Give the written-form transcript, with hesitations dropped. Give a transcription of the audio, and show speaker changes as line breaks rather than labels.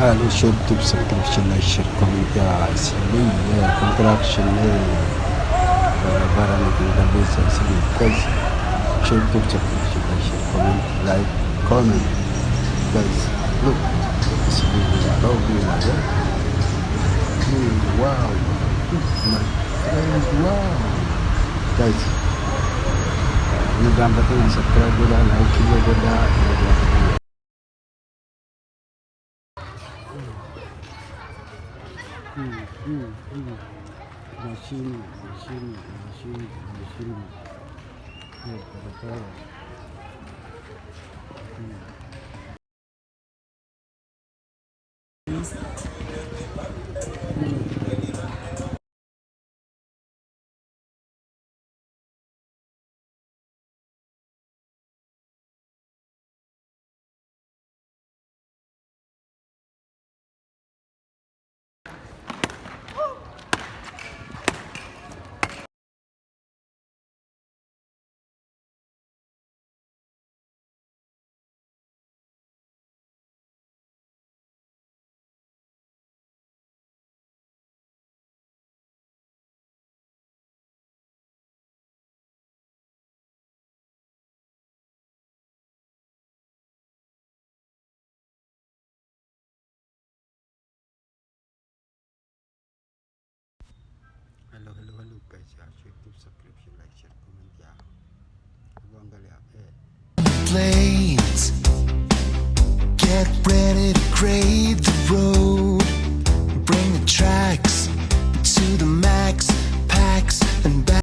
YouTube subscription like share comment ya sili contraction barang kita bisa sili guys YouTube subscription like share comment guys look sili kalau bila ya wow my friend wow guys mudah betul subscribe dan like juga Machine. Ya, betul. Hello guys ya, YouTube subscription like share comment ya. Abang gali
Planes, get ready to grade the road. Bring the tracks to the max, packs and bags.